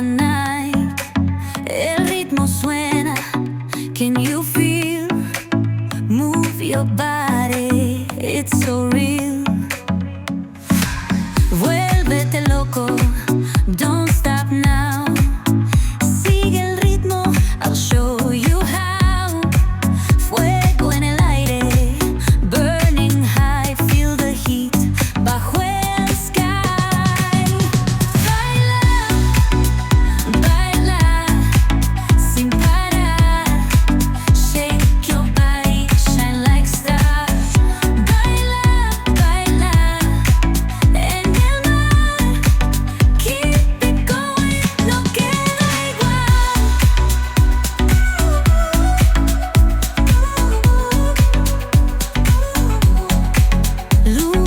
night. El ritmo suena. Can you feel? Move your body, it's so real. Vuélvete loco, don't stop now. Sigue el ritmo, I'll show you how. Fuego en el aire, burning high, feel the heat bajo el sky. Baila, baila, sin parar. Shake your body, shine like stars. Baila, baila, en el mar. Keep it going, no queda igual. Luz